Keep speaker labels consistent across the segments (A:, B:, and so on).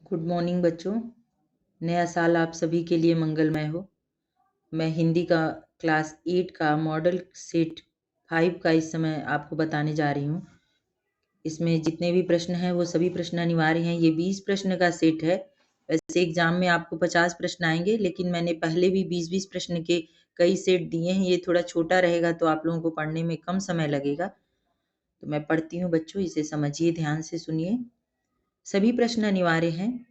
A: Good morning बच्चों। नया साल आप सभी के लिए मंगलमय हो। मैं हिंदी का क्लास 8 का मॉडल सेट 5 का इस समय आपको बताने जा रही हूँ। इसमें जितने भी प्रश्न हैं वो सभी प्रश्न अनिवार्य हैं। ये 20 प्रश्न का सेट है। वैसे एग्जाम में आपको 50 प्रश्न आएंगे, लेकिन मैंने पहले भी 20-20 प्रश्न के कई सेट दिए हैं। ये थोड़ा छोटा रहेगा तो आप लोगों को पढ़ने में कम समय लगेगा। तो मैं पढ़ती हूँ बच्चों, इसे समझिए, ध्यान से सुनिए। सभी प्रश्न अनिवार्य हैं।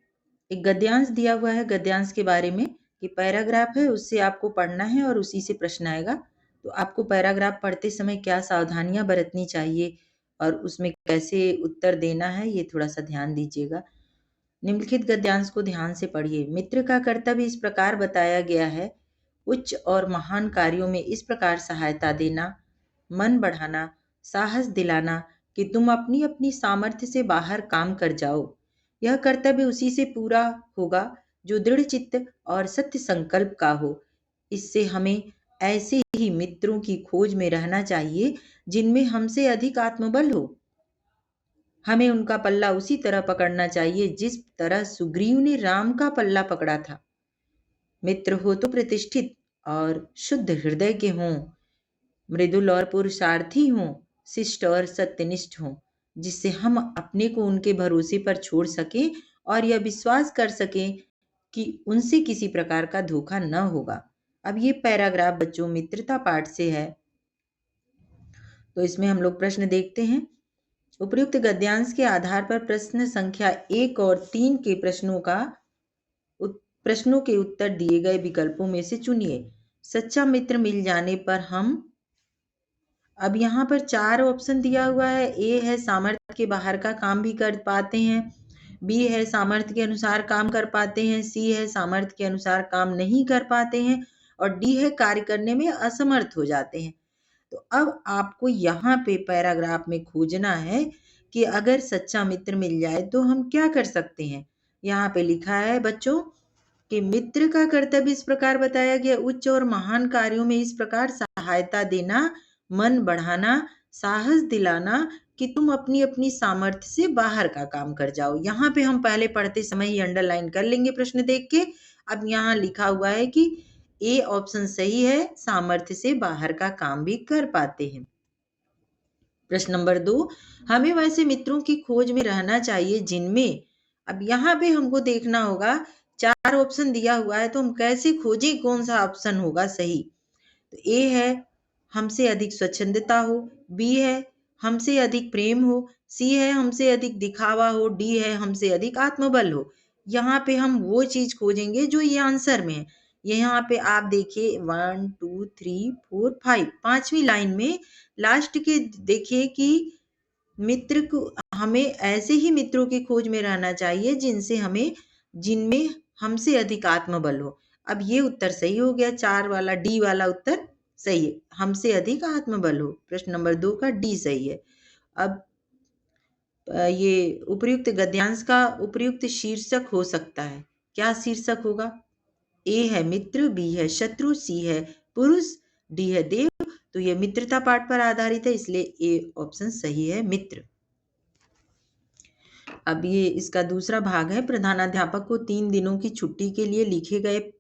A: एक गद्यांश दिया हुआ है। गद्यांश के बारे में कि पैराग्राफ है, उससे आपको पढ़ना है और उसी से प्रश्न आएगा। तो आपको पैराग्राफ पढ़ते समय क्या सावधानियां बरतनी चाहिए और उसमें कैसे उत्तर देना है, ये थोड़ा सा ध्यान दीजिएगा। निम्नलिखित गद्यांश को ध्यान से पढ़िए। मित्र का कर्तव्य इस प्रकार बताया गया है: उच्च और महान कार्यों में इस प्रकार सहायता देना, मन बढ़ाना, साहस दिलाना कि तुम अपनी अपनी सामर्थ्य से बाहर काम कर जाओ। यह कर्तव्य उसी से पूरा होगा जो दृढ़ चित्त और सत्य संकल्प का हो। इससे हमें ऐसे ही मित्रों की खोज में रहना चाहिए जिनमें हमसे अधिक आत्मबल हो। हमें उनका पल्ला उसी तरह पकड़ना चाहिए जिस तरह सुग्रीव ने राम का पल्ला पकड़ा था। मित्र हो तो प्रतिष्ठित और शुद्ध हृदय के हों, मृदुल और पुरुषार्थी हों, शिष्ट और सत्यनिष्ठ हों, जिससे हम अपने को उनके भरोसे पर छोड़ सकें और यह विश्वास कर सकें कि उनसे किसी प्रकार का धोखा न होगा। अब ये पैराग्राफ बच्चों मित्रता पाठ से है, तो इसमें हम लोग प्रश्न देखते हैं। उपयुक्त गद्यांश के आधार पर प्रश्न संख्या 1 और 3 के प्रश्नों के उत्तर दिए गए विकल्पों में से चुनिए। सच्चा मित्र मिल जाने पर हम, अब यहाँ पर 4 ऑप्शन दिया हुआ है। ए है सामर्थ्य के बाहर का काम भी कर पाते हैं, बी है सामर्थ्य के अनुसार काम कर पाते हैं, सी है सामर्थ्य के अनुसार काम नहीं कर पाते हैं और डी है कार्य करने में असमर्थ हो जाते हैं। तो अब आपको यहाँ पे पैराग्राफ में खोजना है कि अगर सच्चा मित्र मिल जाए तो हम क्या कर सकते हैं। यहाँ पे लिखा है बच्चों कि मित्र का कर्तव्य इस प्रकार बताया गया: उच्च और महान कार्यों में इस प्रकार सहायता देना, मन बढ़ाना, साहस दिलाना कि तुम अपनी अपनी सामर्थ्य से बाहर का काम कर जाओ। यहाँ पे हम पहले पढ़ते समय ही अंडरलाइन कर लेंगे प्रश्न देख के। अब यहाँ लिखा हुआ है कि ए ऑप्शन सही है, सामर्थ्य से बाहर का काम भी कर पाते हैं। प्रश्न नंबर 2, हमें वैसे मित्रों की खोज में रहना चाहिए जिनमें, अब यहाँ पे हमको देखना होगा 4 ऑप्शन दिया हुआ है तो हम कैसे खोजें कौन सा ऑप्शन होगा सही। तो ए है हमसे अधिक स्वच्छंदता हो, बी है हमसे अधिक प्रेम हो, सी है हमसे अधिक दिखावा हो, डी है हमसे अधिक आत्मबल हो। यहाँ पे हम वो चीज खोजेंगे जो ये आंसर में है। यहाँ पे आप देखिए 1 2 3 4 5, 5वीं लाइन में लास्ट के देखिए कि मित्र को, हमें ऐसे ही मित्रों की खोज में रहना चाहिए जिनमें हमसे अधिक आत्मबल हो। अब ये उत्तर सही हो गया, 4 वाला डी वाला उत्तर सही है, हमसे अधिक आत्मबल हो। प्रश्न नंबर 2 का डी सही है। अब ये उपयुक्त गद्यांश का उपयुक्त शीर्षक हो सकता है, क्या शीर्षक होगा? ए है मित्र, बी है शत्रु, सी है पुरुष, डी है देव। तो ये मित्रता पाठ पर आधारित है, इसलिए ए ऑप्शन सही है, मित्र। अब ये इसका दूसरा भाग है: प्रधानाध्यापक को 3 दिनों की छुट्टी के लिए लिखे गए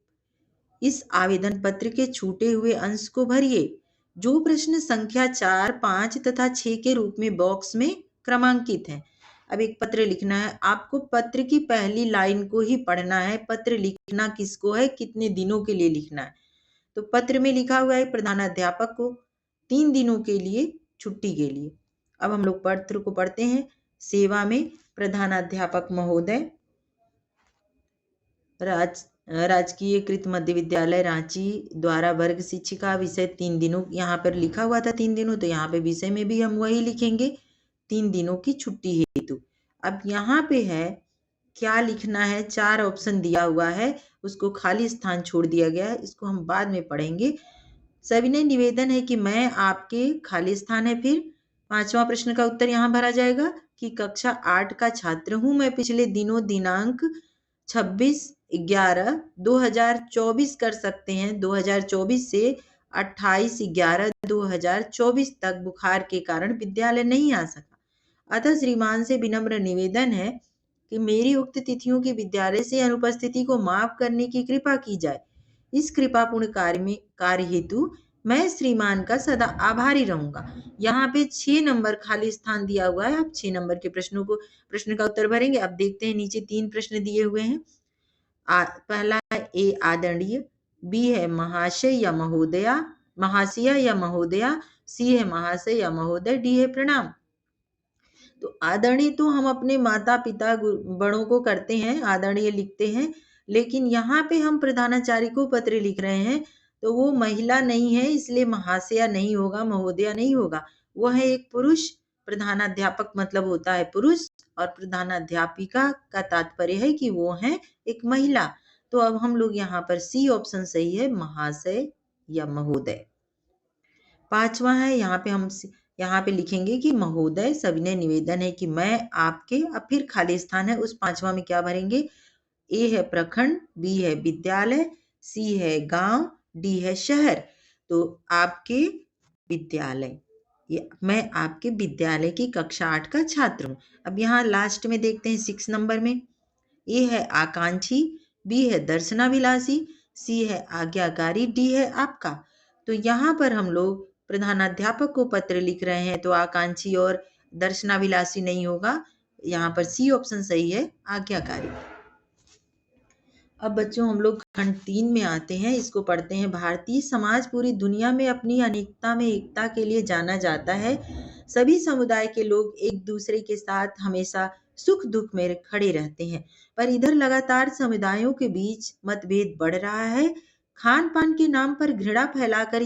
A: इस आवेदन पत्र के छूटे हुए अंश को भरिए, जो प्रश्न संख्या 4, 5 तथा 6 के रूप में बॉक्स में क्रमांकित है। अब एक पत्र लिखना है, आपको पत्र की पहली लाइन को ही पढ़ना है। पत्र लिखना किसको है, कितने दिनों के लिए लिखना है। तो पत्र में लिखा हुआ है प्रधानाध्यापक को 3 दिनों के लिए छुट्टी के लिए। अब हम लोग पत्र को पढ़ते हैं। सेवा में प्रधानाध्यापक महोदय, राजकीय कृत मध्य विद्यालय रांची द्वारा वर्ग शिक्षिका, विषय 3 दिनों, यहाँ पर लिखा हुआ था 3 दिनों, तो यहाँ पे विषय में भी हम वही लिखेंगे 3 दिनों की छुट्टी हेतु। अब यहाँ पे है क्या लिखना है, 4 ऑप्शन दिया हुआ है, उसको खाली स्थान छोड़ दिया गया है, इसको हम बाद में पढ़ेंगे। सविनय निवेदन है कि मैं आपके, खाली स्थान है। फिर 5वां प्रश्न का उत्तर यहाँ भरा जाएगा कि कक्षा 8 का छात्र हूँ मैं। पिछले दिनों दिनांक 26/11/2024 कर सकते हैं, 2024 से 28/11/2024 तक बुखार के कारण विद्यालय नहीं आ सका। अतः श्रीमान से विनम्र निवेदन है कि मेरी उक्त तिथियों की विद्यालय से अनुपस्थिति को माफ करने की कृपा की जाए। इस कृपापूर्ण कार्य हेतु मैं श्रीमान का सदा आभारी रहूंगा। यहाँ पे 6 नंबर खाली स्थान दिया हुआ है। आप 6 नंबर के प्रश्न का उत्तर भरेंगे। अब देखते हैं, नीचे 3 प्रश्न दिए हुए हैं। पहला है ए आदरणीय, बी है महाशय या महोदया, महाशया या महोदया, सी है महाशय या महोदय, डी है प्रणाम। तो आदरणीय तो हम अपने माता पिता बड़ों को करते हैं, आदरणीय लिखते हैं, लेकिन यहाँ पे हम प्रधानाचार्य को पत्र लिख रहे हैं तो वो महिला नहीं है, इसलिए महाशया नहीं होगा, महोदया नहीं होगा। वो है एक पुरुष। प्रधानाध्यापक मतलब होता है पुरुष, और प्रधानाध्यापिका का तात्पर्य है कि वो है एक महिला। तो अब हम लोग यहाँ पर सी ऑप्शन सही है, महाशय या महोदय। 5वां है, यहाँ पे लिखेंगे कि महोदय सविनय निवेदन है कि मैं आपके, अब फिर खाली स्थान है, उस 5वां में क्या भरेंगे? ए है प्रखंड, बी है विद्यालय, सी है गांव, डी है शहर। तो आपके विद्यालय, मैं आपके विद्यालय की कक्षा 8 का छात्र हूँ। अब यहाँ लास्ट में देखते हैं 6 नंबर में, ए है आकांक्षी, बी है दर्शनाभिलाषी, सी है आज्ञाकारी, डी है आपका। तो यहाँ पर हम लोग प्रधानाध्यापक को पत्र लिख रहे हैं तो आकांक्षी और दर्शनाभिलाषी नहीं होगा। यहाँ पर सी ऑप्शन सही है, आज्ञाकारी। अब बच्चों हम लोग खंड 3 में आते हैं, इसको पढ़ते हैं। भारतीय समाज पूरी दुनिया में अपनी अनेकता में एकता के लिए जाना जाता है। सभी समुदाय के लोग एक दूसरे के साथ हमेशा सुख दुख में खड़े रहते हैं, पर इधर लगातार समुदायों के बीच मतभेद बढ़ रहा है। खान पान के नाम पर घृणा फैलाकर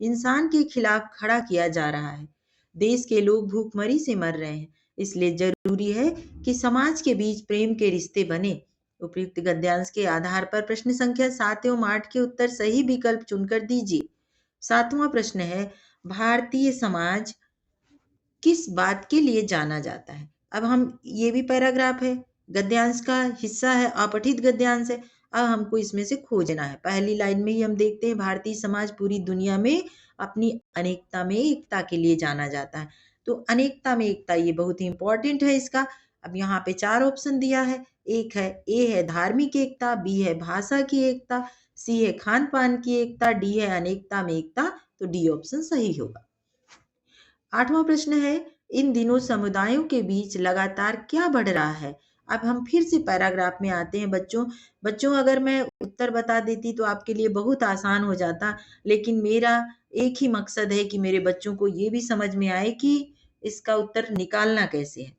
A: इंसान के खिलाफ खड़ा किया जा रहा है। देश के लोग भूखमरी से मर रहे हैं, इसलिए जरूरी है कि समाज के बीच प्रेम के रिश्ते बने। उपयुक्त गद्यांश के आधार पर प्रश्न संख्या 7 एवं 8 के उत्तर सही विकल्प चुनकर दीजिए। 7वां प्रश्न है, भारतीय समाज किस बात के लिए जाना जाता है? अब हम, ये भी पैराग्राफ है, गद्यांश का हिस्सा है, अपठित गद्यांश है। अब हमको इसमें से खोजना है। पहली लाइन में ही हम देखते हैं, भारतीय समाज पूरी दुनिया में अपनी अनेकता में एकता के लिए जाना जाता है। तो अनेकता में एकता, ये बहुत ही इंपॉर्टेंट है इसका। अब यहाँ पे 4 ऑप्शन दिया है। एक है, ए है धार्मिक एकता, बी है भाषा की एकता, सी है खान पान की एकता, डी है अनेकता में एकता। तो डी ऑप्शन सही होगा। 8वां प्रश्न है, इन दिनों समुदायों के बीच लगातार क्या बढ़ रहा है? अब हम फिर से पैराग्राफ में आते हैं बच्चों अगर मैं उत्तर बता देती तो आपके लिए बहुत आसान हो जाता, लेकिन मेरा एक ही मकसद है कि मेरे बच्चों को ये भी समझ में आए कि इसका उत्तर निकालना कैसे है।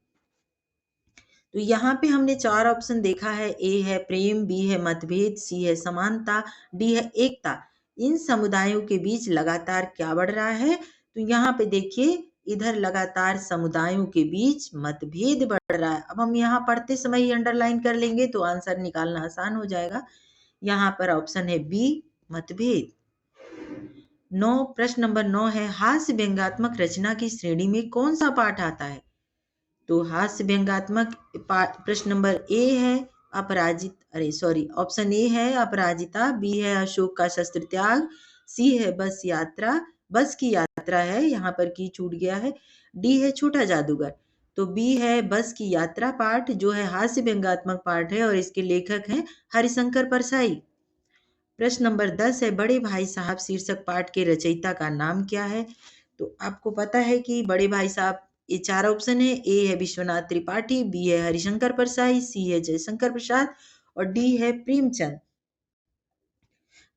A: तो यहाँ पे हमने 4 ऑप्शन देखा है, ए है प्रेम, बी है मतभेद, सी है समानता, डी है एकता। इन समुदायों के बीच लगातार क्या बढ़ रहा है? तो यहाँ पे देखिए, इधर लगातार समुदायों के बीच मतभेद बढ़ रहा है। अब हम यहाँ पढ़ते समय ही अंडरलाइन कर लेंगे तो आंसर निकालना आसान हो जाएगा। यहाँ पर ऑप्शन है बी, मतभेद। 9, प्रश्न नंबर 9 है, हास्य व्यंग्यात्मक रचना की श्रेणी में कौन सा पाठ आता है? तो हास्य व्यंग्यात्मक प्रश्न नंबर ए है ऑप्शन ए है अपराजिता, बी है अशोक का शस्त्र त्याग, सी है बस की यात्रा है, यहाँ पर की छूट गया है, डी है छोटा जादूगर। तो बी है बस की यात्रा पाठ, जो है हास्य व्यंग्यात्मक पाठ है और इसके लेखक हैं हरिशंकर परसाई। प्रश्न नंबर 10 है, बड़े भाई साहब शीर्षक पाठ के रचयिता का नाम क्या है? तो आपको पता है कि बड़े भाई साहब, ये 4 ऑप्शन है, ए है विश्वनाथ त्रिपाठी, बी है हरिशंकर परसाई, सी है जयशंकर प्रसाद और डी है प्रेमचंद।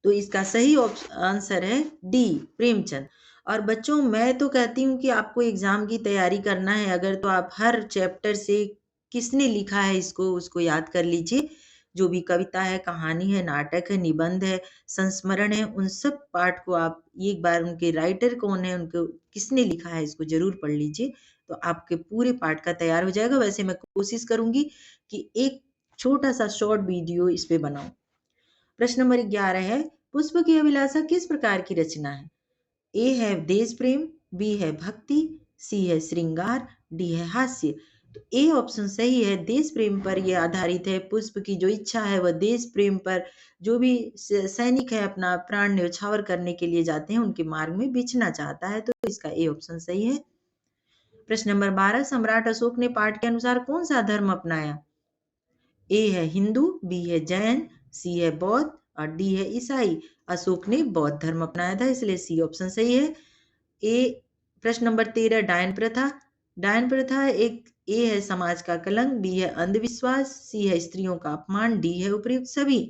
A: तो इसका सही आंसर है डी, प्रेमचंद। और बच्चों मैं तो कहती हूँ कि आपको एग्जाम की तैयारी करना है अगर, तो आप हर चैप्टर से किसने लिखा है उसको याद कर लीजिए। जो भी कविता है, कहानी है, नाटक है, निबंध है, संस्मरण है, उन सब पाठ को आप एक बार, उनके राइटर कौन है, उनको किसने लिखा है, इसको जरूर पढ़ लीजिए, तो आपके पूरे पाठ का तैयार हो जाएगा। वैसे मैं कोशिश करूंगी कि एक छोटा सा शॉर्ट वीडियो इस पे बनाऊं। प्रश्न नंबर 11 है, पुष्प की अभिलाषा किस प्रकार की रचना है? ए है देश प्रेम, बी है भक्ति, सी है श्रृंगार, डी है हास्य। तो ए ऑप्शन सही है, देश प्रेम पर यह आधारित है। पुष्प की जो इच्छा है वह देश प्रेम पर, जो भी सैनिक है अपना प्राण न्यौछावर करने के लिए जाते हैं उनके मार्ग में बिछना चाहता है, तो इसका ए ऑप्शन सही है। प्रश्न नंबर 12, सम्राट अशोक ने पाठ के अनुसार कौन सा धर्म अपनाया? ए है हिंदू, बी है जैन, सी है बौद्ध और डी है ईसाई। अशोक ने बौद्ध धर्म अपनाया था, इसलिए सी ऑप्शन सही है। ए प्रश्न नंबर 13, डायन प्रथा। डायन प्रथा एक ए है समाज का कलंक, बी है अंधविश्वास, सी है स्त्रियों का अपमान, डी है उपयुक्त सभी।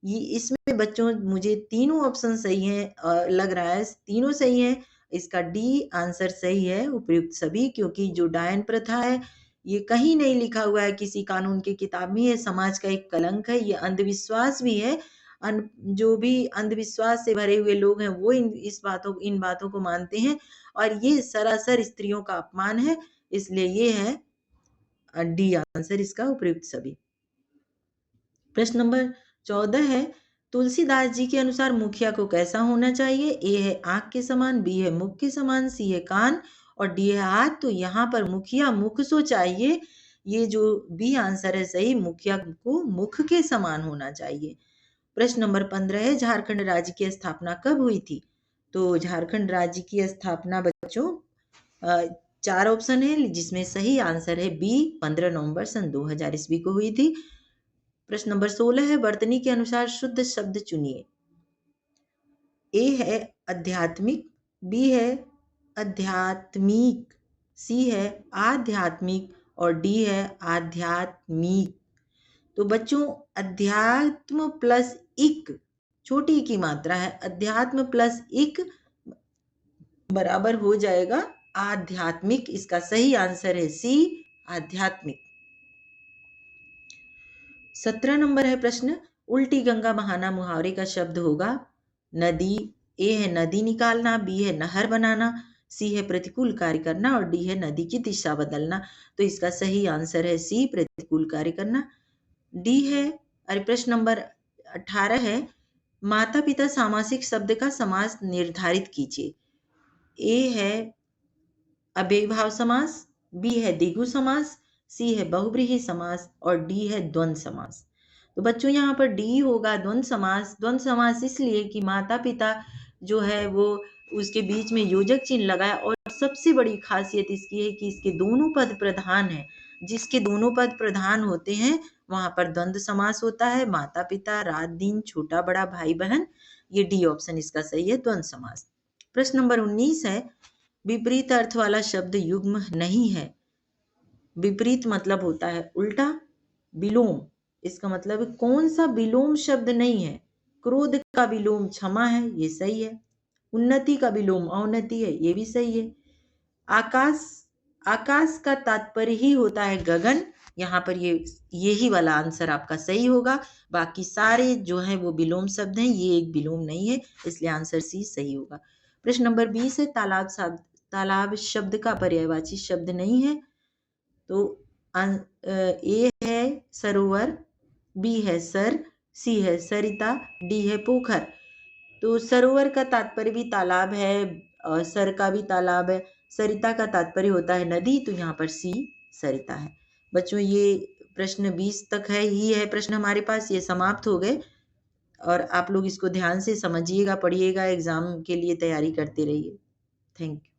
A: ये इसमें बच्चों मुझे तीनों ऑप्शन सही हैं, लग रहा है तीनों सही हैं। इसका डी आंसर सही है, उपयुक्त सभी, क्योंकि जो डायन प्रथा है ये कहीं नहीं लिखा हुआ है किसी कानून की किताब में, ये समाज का एक कलंक है, ये अंधविश्वास भी है। जो भी अंधविश्वास से भरे हुए लोग हैं वो इन बातों को मानते हैं और ये सरासर स्त्रियों का अपमान है, इसलिए ये है डी आंसर इसका, उपयुक्त सभी। प्रश्न नंबर 14 है, तुलसीदास जी के अनुसार मुखिया को कैसा होना चाहिए? ए है आंख के समान, बी है मुख के समान, सी है कान और डी है हाथ। तो यहाँ पर मुखिया मुख सो चाहिए, ये जो बी आंसर है सही, मुखिया को मुख के समान होना चाहिए। प्रश्न नंबर 15 है, झारखंड राज्य की स्थापना कब हुई थी? तो झारखंड राज्य की स्थापना बच्चों 4 ऑप्शन है, जिसमें सही आंसर है बी, 15 नवंबर सन 2000 ईस्वी को हुई थी। प्रश्न नंबर 16 है, वर्तनी के अनुसार शुद्ध शब्द चुनिए। ए है आध्यात्मिक, बी है आध्यात्मिक, सी है आध्यात्मिक और डी है आध्यात्मिक। तो बच्चों अध्यात्म प्लस इक, छोटी की मात्रा है, अध्यात्म प्लस इक बराबर हो जाएगा आध्यात्मिक। इसका सही आंसर है सी, आध्यात्मिक। 17 नंबर है प्रश्न, उल्टी गंगा बहाना मुहावरे का शब्द होगा। नदी, ए है नदी निकालना, बी है नहर बनाना, सी है प्रतिकूल कार्य करना और डी है नदी की दिशा बदलना। तो इसका सही आंसर है सी, प्रतिकूल कार्य करना। डी है, अरे प्रश्न नंबर 18 है, माता पिता सामासिक शब्द का समास निर्धारित कीजिए। ए है अव्ययीभाव समास, बी है द्विगु समास, सी है बहुव्रीहि समास और डी है द्वंद्व समास। तो बच्चों यहाँ पर डी होगा द्वंद्व समास। द्वंद्व समास इसलिए कि माता पिता जो है वो उसके बीच में योजक चिन्ह लगा है और सबसे बड़ी खासियत इसकी है कि इसके दोनों पद प्रधान है। जिसके दोनों पद प्रधान होते हैं वहां पर द्वंद्व समास होता है। माता पिता, रात दिन, छोटा बड़ा, भाई बहन, ये डी ऑप्शन इसका सही है, द्वंद्व समास। प्रश्न नंबर 19 है, विपरीत अर्थ वाला शब्द युग्म नहीं है। विपरीत मतलब होता है उल्टा, विलोम इसका मतलब है कौन सा विलोम शब्द नहीं है? क्रोध का विलोम क्षमा है, ये सही है। उन्नति का विलोम अवनति है, ये भी सही है। आकाश, आकाश का तात्पर्य ही होता है गगन, यहाँ पर यही वाला आंसर आपका सही होगा। बाकी सारे जो हैं वो विलोम शब्द हैं, ये एक विलोम नहीं है, इसलिए आंसर सी सही होगा। प्रश्न नंबर 20 है, तालाब शब्द का पर्यायवाची शब्द नहीं है। तो ए है सरोवर, बी है सर, सी है सरिता, डी है पोखर। तो सरोवर का तात्पर्य भी तालाब है और सर का भी तालाब है। सरिता का तात्पर्य होता है नदी, तो यहाँ पर सी सरिता है। बच्चों ये प्रश्न 20 तक है ही है प्रश्न हमारे पास, ये समाप्त हो गए और आप लोग इसको ध्यान से समझिएगा, पढ़िएगा, एग्जाम के लिए तैयारी करते रहिए। Thank you.